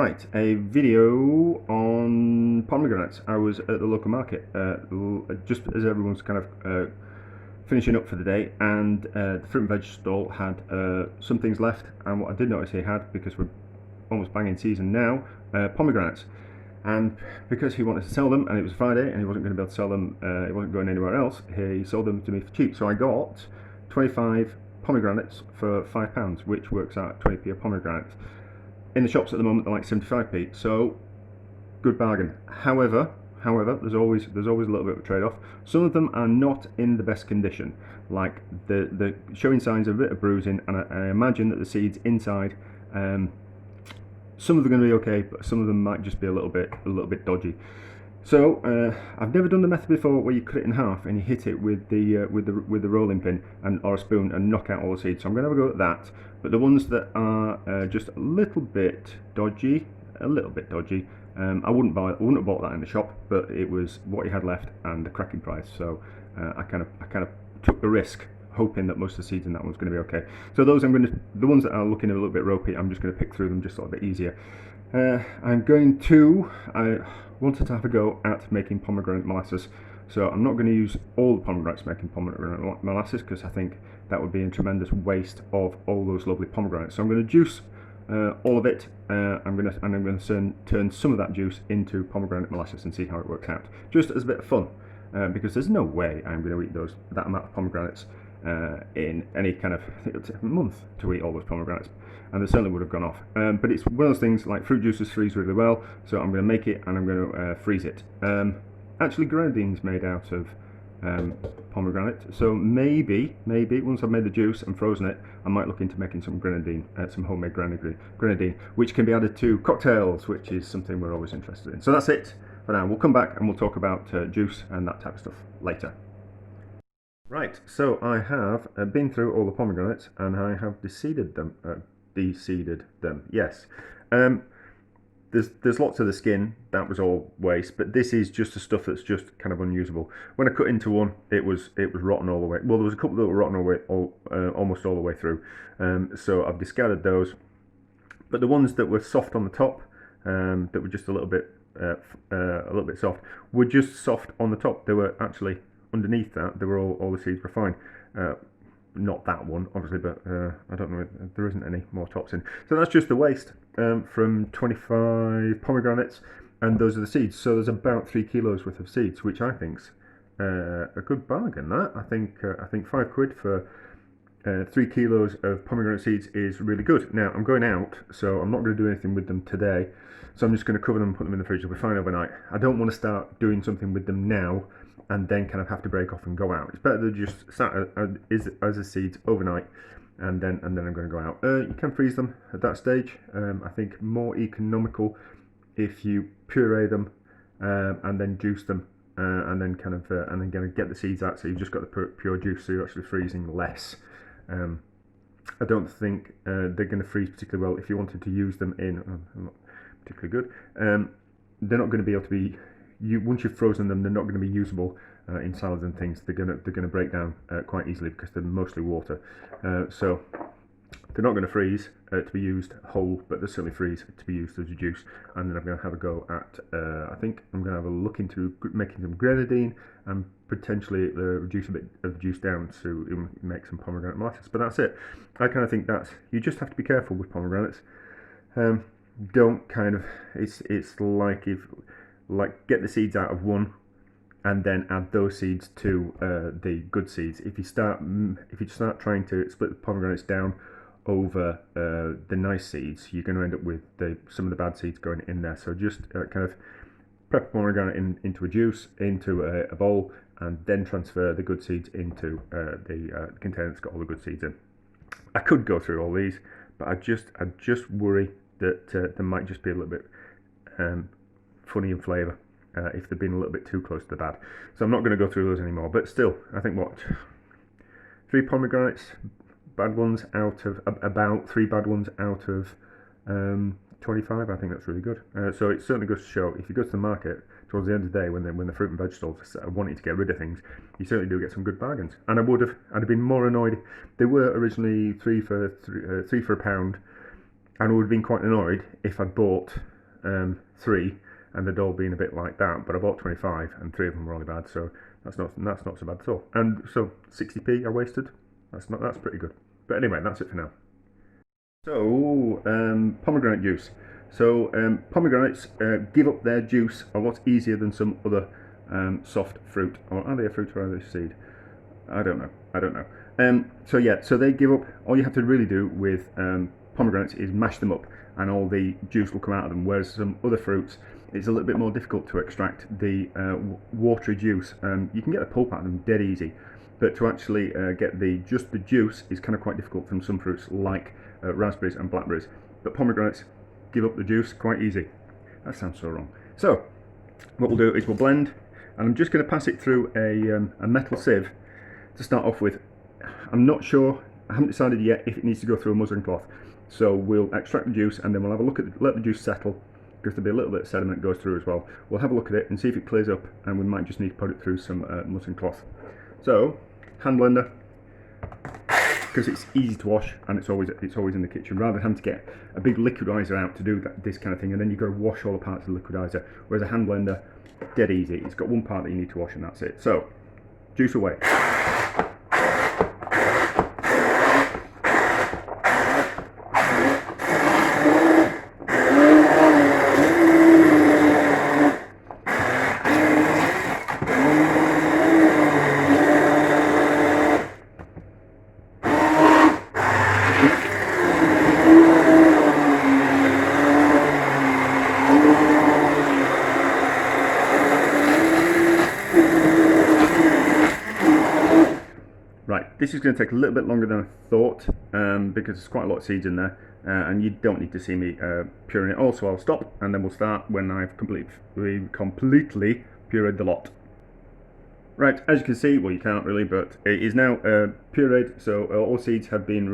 Right, a video on pomegranates. I was at the local market just as everyone's kind of finishing up for the day, and the fruit and veg stall had some things left, and what I did notice he had, because we're almost banging season now, pomegranates. And because he wanted to sell them, and it was Friday, and he wasn't going to be able to sell them, he wasn't going anywhere else, he sold them to me for cheap. So I got 25 pomegranates for £5, which works out 20p a pomegranate. In the shops at the moment, they're like 75p, so good bargain. However, there's always a little bit of a trade-off. Some of them are not in the best condition, like the showing signs of a bit of bruising, and I imagine that the seeds inside, some of them are going to be okay, but some of them might just be a little bit dodgy. So I've never done the method before where you cut it in half and you hit it with the rolling pin or a spoon and knock out all the seeds. So I'm going to have a go at that. But the ones that are just a little bit dodgy, I wouldn't have bought that in the shop, but it was what he had left and the cracking price. So I kind of took the risk, hoping that most of the seeds in that one's going to be okay. So the ones that are looking a little bit ropey, I'm just going to pick through them just a little bit easier. I wanted to have a go at making pomegranate molasses, so I'm not going to use all the pomegranates making pomegranate molasses, because I think that would be a tremendous waste of all those lovely pomegranates. So I'm going to juice all of it. I'm going to turn some of that juice into pomegranate molasses and see how it works out, just as a bit of fun, because there's no way I'm going to eat that amount of pomegranates in any kind of, I think it'll take a month to eat all those pomegranates, and they certainly would have gone off. But it's one of those things, like fruit juices freeze really well, so I'm going to make it and I'm going to freeze it. Actually, Grenadine's made out of pomegranate, so maybe once I've made the juice and frozen it, I might look into making some Grenadine, some homemade Grenadine, which can be added to cocktails, which is something we're always interested in. So that's it for now. We'll come back and we'll talk about juice and that type of stuff later. Right, so I have been through all the pomegranates and I have deseeded them. Yes. There's lots of the skin, that was all waste, but this is just the stuff that's just kind of unusable. When I cut into one, it was rotten all the way. Well, there was a couple that were rotten almost all the way through. So I've discarded those. But the ones that were soft on the top, that were just a little bit soft, were just soft on the top. They were actually underneath that. They were all the seeds were fine. Not that one, obviously, but I don't know, there isn't any more tops in. So that's just the waste from 25 pomegranates, and those are the seeds. So there's about 3 kilos worth of seeds, which I think's a good bargain. That I think £5 for 3 kilos of pomegranate seeds is really good. Now I'm going out, so I'm not going to do anything with them today. So I'm just going to cover them and put them in the fridge. They'll be fine overnight. I don't want to start doing something with them now and then kind of have to break off and go out. It's better to just sat as the seeds overnight, and then I'm going to go out. You can freeze them at that stage. I think more economical if you puree them and then juice them, and then kind of get the seeds out. So you've just got the pure juice, so you're actually freezing less. I don't think they're going to freeze particularly well if you wanted to use them in. Not particularly good. They're not going to be able to be. Once you've frozen them, they're not going to be usable in salads and things. They're going to break down quite easily because they're mostly water. So they're not going to freeze to be used whole, but they certainly freeze to be used as a juice. And then I'm going to have a go at. I think I'm going to have a look into making some Grenadine and potentially reduce a bit of the juice down to make some pomegranate molasses. But that's it. I kind of think you just have to be careful with pomegranates. Don't kind of. It's like get the seeds out of one and then add those seeds to the good seeds. If you start trying to split the pomegranates down over the nice seeds, you're going to end up with some of the bad seeds going in there. So just kind of prep pomegranate into a juice, into a bowl, and then transfer the good seeds into the container that's got all the good seeds in. I could go through all these, but I just worry that there might just be a little bit funny in flavour if they've been a little bit too close to the bad. So I'm not going to go through those anymore. But still, I think 3 pomegranates, bad ones out of about 3 bad ones out of 25. I think that's really good. So it certainly goes to show, if you go to the market towards the end of the day when the fruit and vegetables are wanting to get rid of things, you certainly do get some good bargains. And I'd have been more annoyed. They were originally three for £1, and I would have been quite annoyed if I'd bought 3, and they'd all been a bit like that. But I bought 25, and 3 of them were really bad, so that's not so bad at all. And so 60p I wasted. That's pretty good. But anyway, that's it for now. So pomegranate juice. So pomegranates give up their juice a lot easier than some other soft fruit. Or are they a fruit or are they a seed? I don't know. So yeah, so they give up. All you have to really do with pomegranates is mash them up, and all the juice will come out of them. Whereas some other fruits, it's a little bit more difficult to extract the watery juice. You can get the pulp out of them dead easy, but to actually get just the juice is kind of quite difficult from some fruits like raspberries and blackberries. But pomegranates give up the juice quite easy. That sounds so wrong. So what we'll do is we'll blend, and I'm just going to pass it through a metal sieve to start off with. I'm not sure, I haven't decided yet if it needs to go through a muslin cloth. So we'll extract the juice and then we'll have a look at let the juice settle, because there'll be a little bit of sediment that goes through as well. We'll have a look at it and see if it clears up, and we might just need to put it through some muslin cloth. So hand blender, because it's easy to wash and it's always in the kitchen, rather than having to get a big liquidizer out to do this kind of thing, and then you've got to wash all the parts of the liquidizer. Whereas a hand blender, dead easy. It's got one part that you need to wash and that's it. So juice away. Right, this is going to take a little bit longer than I thought because there's quite a lot of seeds in there, and you don't need to see me pureeing it all, so I'll stop and then we'll start when I've completely pureed the lot. Right, as you can see, well you can't really, but it is now pureed, so all seeds have been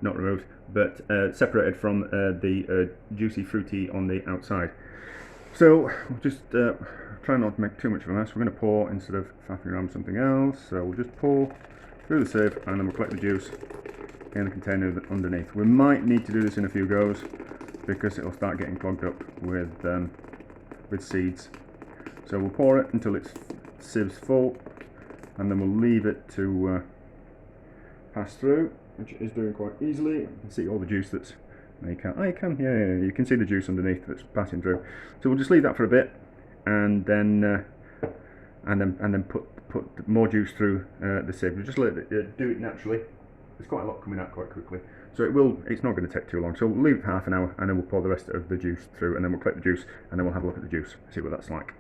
not removed, but separated from the juicy fruity on the outside. So we'll just try not to make too much of a mess. We're going to pour instead of faffing around with something else, so we'll just pour through the sieve and then we'll collect the juice in the container underneath. We might need to do this in a few goes because it'll start getting clogged up with seeds. So we'll pour it until its sieve's full, and then we'll leave it to pass through, which it is doing quite easily. You can see all the juice that's you can see the juice underneath that's passing through. So we'll just leave that for a bit, and then put more juice through the sieve. We'll just let it do it naturally. There's quite a lot coming out quite quickly, so it's not going to take too long. So we'll leave it for half an hour, and then we'll pour the rest of the juice through, and then we'll collect the juice, and then we'll have a look at the juice, see what that's like.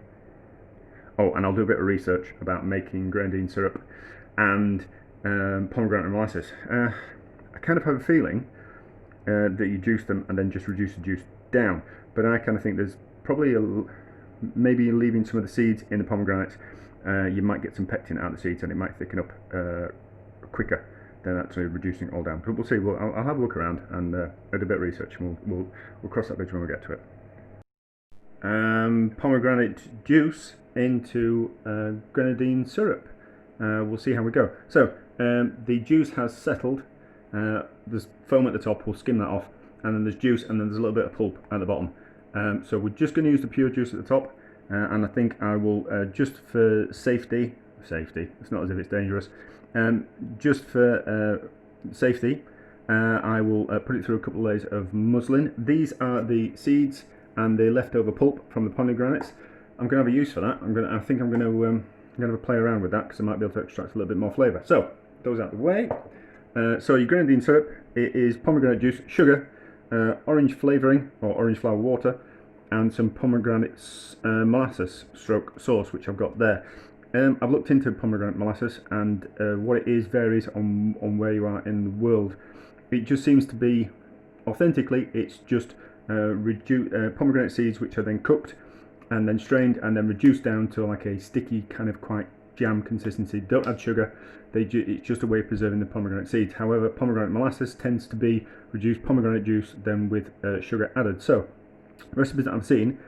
Oh, and I'll do a bit of research about making grenadine syrup and pomegranate molasses. I kind of have a feeling that you juice them and then just reduce the juice down, but I kind of think there's probably maybe leaving some of the seeds in the pomegranates, you might get some pectin out of the seeds and it might thicken up quicker than actually reducing it all down. But we'll see. I'll have a look around and do a bit of research, and we'll cross that bridge when we get to it. Pomegranate juice into grenadine syrup. We'll see how we go. So the juice has settled. There's foam at the top, we'll skim that off, and then there's juice, and then there's a little bit of pulp at the bottom. So we're just going to use the pure juice at the top, and I think I will, just for safety, it's not as if it's dangerous, just for safety, I will put it through a couple of layers of muslin. These are the seeds and the leftover pulp from the pomegranates. I'm going to have a use for that. I think I'm going to have a play around with that, because I might be able to extract a little bit more flavour. So those out of the way. So your grenadine syrup, it is pomegranate juice, sugar, orange flavouring or orange flower water, and some pomegranate molasses stroke sauce, which I've got there. I've looked into pomegranate molasses, and what it is varies on where you are in the world. It just seems to be, authentically, it's just pomegranate seeds which are then cooked and then strained and then reduced down to like a sticky kind of quite jam consistency. Don't add sugar. It's just a way of preserving the pomegranate seeds. However, pomegranate molasses tends to be reduced pomegranate juice then with sugar added. So recipes that I've seen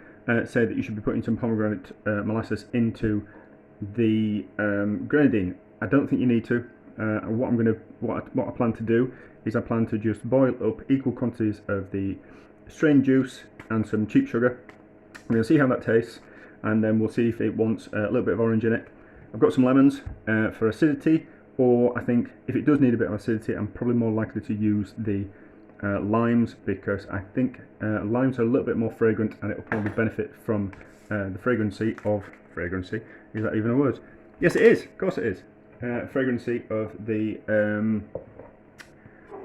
say that you should be putting some pomegranate molasses into the grenadine. I don't think you need to. What I plan to do is I plan to just boil up equal quantities of the strained juice and some cheap sugar. We're going to see how that tastes, and then we'll see if it wants a little bit of orange in it. I've got some lemons for acidity, or I think if it does need a bit of acidity, I'm probably more likely to use the limes, because I think limes are a little bit more fragrant, and it will probably benefit from the fragrancy of fragrancy. Is that even a word? Yes, it is. Of course, it is. Fragrancy of the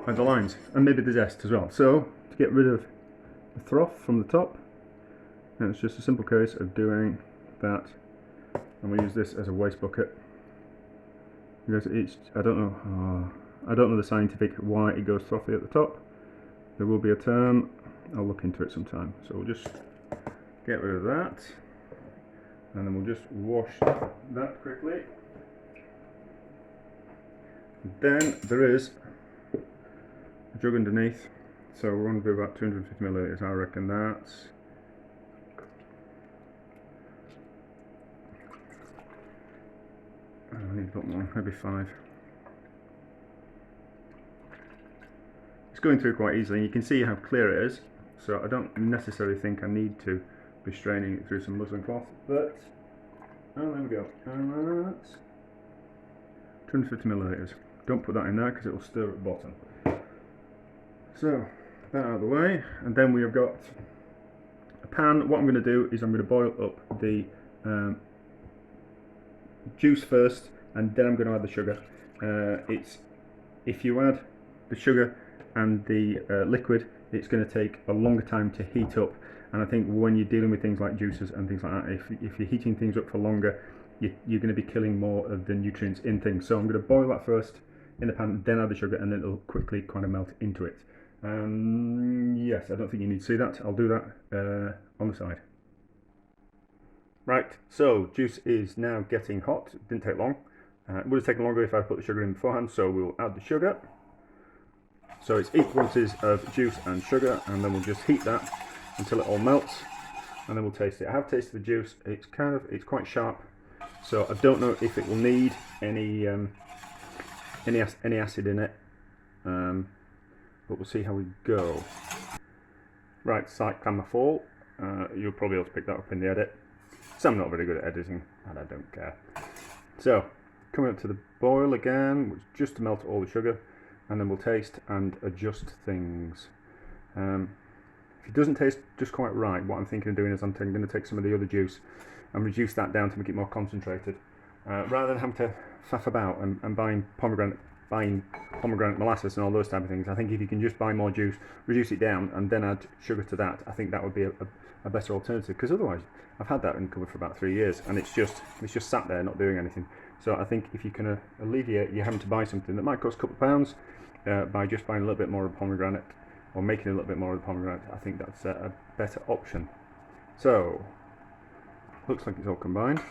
limes, and maybe the zest as well. So to get rid of the froth from the top, and it's just a simple case of doing that. And we use this as a waste bucket because it's I don't know the scientific why it goes frothy at the top. There will be a term. I'll look into it sometime. So we'll just get rid of that, and then we'll just wash that quickly. Then there is a jug underneath, so we're going to do about 250 milliliters. I reckon that's I need a bit more, maybe 5. It's going through quite easily, and you can see how clear it is, so I don't necessarily think I need to be straining it through some muslin cloth, but oh, there we go, and that's 250 milliliters. Don't put that in there because it will stir at the bottom. So that out of the way, and then we have got a pan. What I'm going to do is I'm going to boil up the juice first, and then I'm going to add the sugar. If you add the sugar and the liquid, it's going to take a longer time to heat up, and I think when you're dealing with things like juices and things like that, if you're heating things up for longer, you're going to be killing more of the nutrients in things. So I'm going to boil that first in the pan, then add the sugar, and then it'll quickly kind of melt into it. Yes, I don't think you need to see that. I'll do that on the side. Right, so juice is now getting hot. It didn't take long. It would have taken longer if I put the sugar in beforehand, so we'll add the sugar. So it's equal quantities of juice and sugar, and then we'll just heat that until it all melts, and then we'll taste it. I have tasted the juice. It's quite sharp, so I don't know if it will need any acid in it, but we'll see how we go. Right, slight camera fall. You'll probably be able to pick that up in the edit. So I'm not very good at editing, and I don't care. So coming up to the boil again, which just to melt all the sugar, and then we'll taste and adjust things. If it doesn't taste just quite right, what I'm thinking of doing is I'm going to take some of the other juice and reduce that down to make it more concentrated, rather than having to faff about and buying pomegranate molasses and all those type of things. I think if you can just buy more juice, reduce it down, and then add sugar to that, I think that would be a better alternative, because otherwise I've had that in cupboard for about 3 years, and it's just sat there not doing anything. So I think if you can alleviate you having to buy something that might cost a couple of pounds by just buying a little bit more of pomegranate, or making a little bit more of the pomegranate, I think that's a better option. So looks like it's all combined.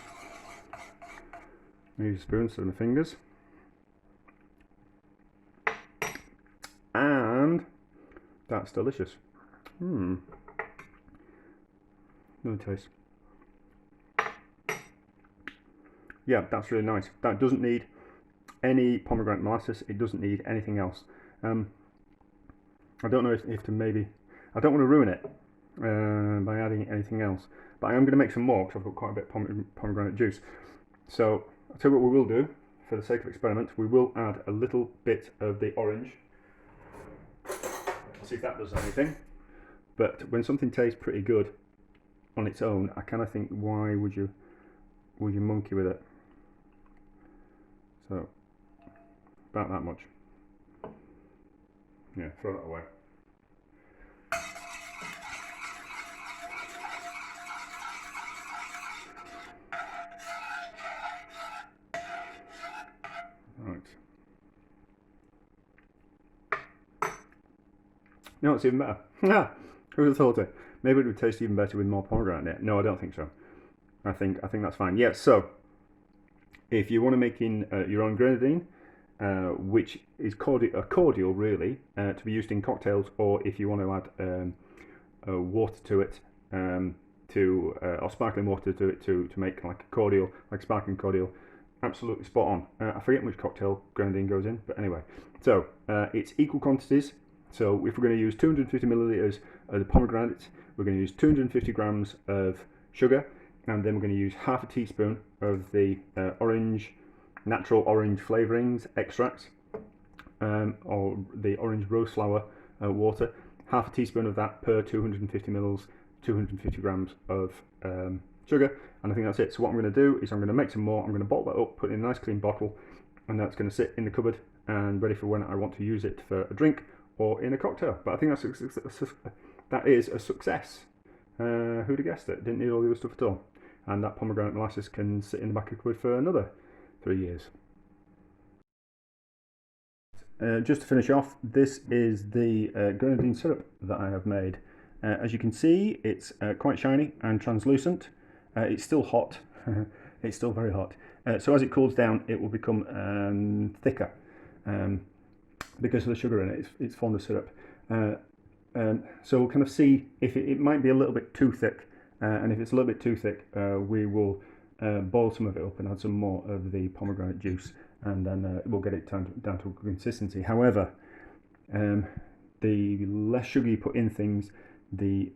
Use a spoon instead of my fingers, and that's delicious. Another taste. Yeah, that's really nice. That doesn't need any pomegranate molasses. It doesn't need anything else. I don't know if to maybe, I don't want to ruin it by adding anything else, but I am going to make some more because I've got quite a bit of pomegranate juice. So I'll tell you what we will do for the sake of experiment. We will add a little bit of the orange. See if that does anything. But when something tastes pretty good on its own, I kind of think, why would you monkey with it? So about that much. Yeah, throw that away. Right. No, it's even better. Who would have thought it? Maybe it would taste even better with more pomegranate in it. No, I don't think so. I think that's fine. Yes. So if you want to make in your own grenadine, which is a cordial really, to be used in cocktails, or if you want to add water to it, or sparkling water to it to make like a cordial, like sparkling cordial, absolutely spot on. I forget which cocktail grenadine goes in, but anyway. So it's equal quantities. So if we're going to use 250 milliliters the pomegranate. We're going to use 250 grams of sugar, and then we're going to use half a teaspoon of the natural orange flavourings extract, or the orange rose flower water. Half a teaspoon of that per 250 mils, 250 grams of sugar, and I think that's it. So what I'm going to do is I'm going to make some more. I'm going to bottle that up, put it in a nice clean bottle, and that's going to sit in the cupboard and ready for when I want to use it for a drink or in a cocktail. But I think that is a success. Who'd have guessed it? Didn't need all the other stuff at all. And that pomegranate molasses can sit in the back of the cupboard for another 3 years. Just to finish off, this is the grenadine syrup that I have made. As you can see, it's quite shiny and translucent. It's still hot. It's still very hot. So as it cools down, it will become thicker because of the sugar in it. It's formed a syrup. So we'll kind of see if it might be a little bit too thick, and if it's a little bit too thick, we will boil some of it up and add some more of the pomegranate juice, and then we'll get it down to a consistency. However, the less sugar you put in things, the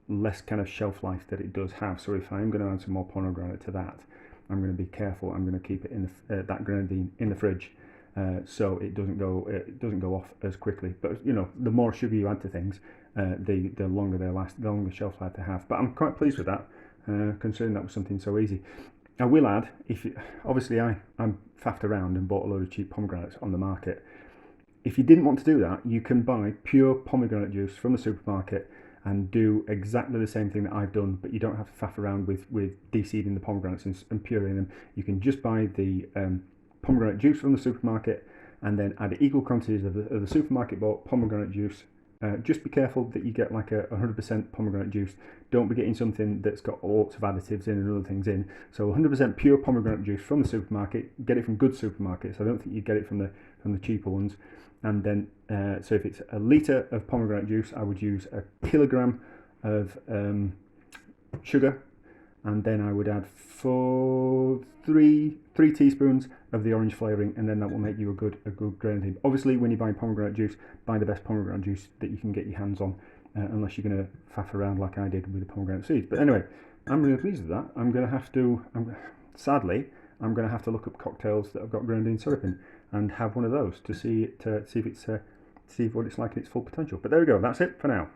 less kind of shelf life that it does have. So if I'm going to add some more pomegranate to that, I'm going to be careful. I'm going to keep it in that grenadine in the fridge, so it doesn't go off as quickly. But you know, the more sugar you add to things, the longer they last, the longer shelf life they have. But I'm quite pleased with that, considering that was something so easy. I will add, obviously I'm faffed around and bought a load of cheap pomegranates on the market. If you didn't want to do that, you can buy pure pomegranate juice from the supermarket and do exactly the same thing that I've done, but you don't have to faff around with de-seeding the pomegranates and pureeing them. You can just buy the pomegranate juice from the supermarket and then add equal quantities of the supermarket bought pomegranate juice. Just be careful that you get like a 100% pomegranate juice. Don't be getting something that's got lots of additives in and other things in. So 100% pure pomegranate juice from the supermarket. Get it from good supermarkets. I don't think you get it from the cheaper ones. And then, so if it's a litre of pomegranate juice, I would use a kilogram of sugar, and then I would add three teaspoons of the orange flavouring, and then that will make you a good grenadine. Obviously, when you're buying pomegranate juice, buy the best pomegranate juice that you can get your hands on, unless you're going to faff around like I did with the pomegranate seeds. But anyway, I'm really pleased with that. Sadly, I'm going to have to look up cocktails that have got grenadine syrup in and have one of those to see what it's like in its full potential. But there we go. That's it for now.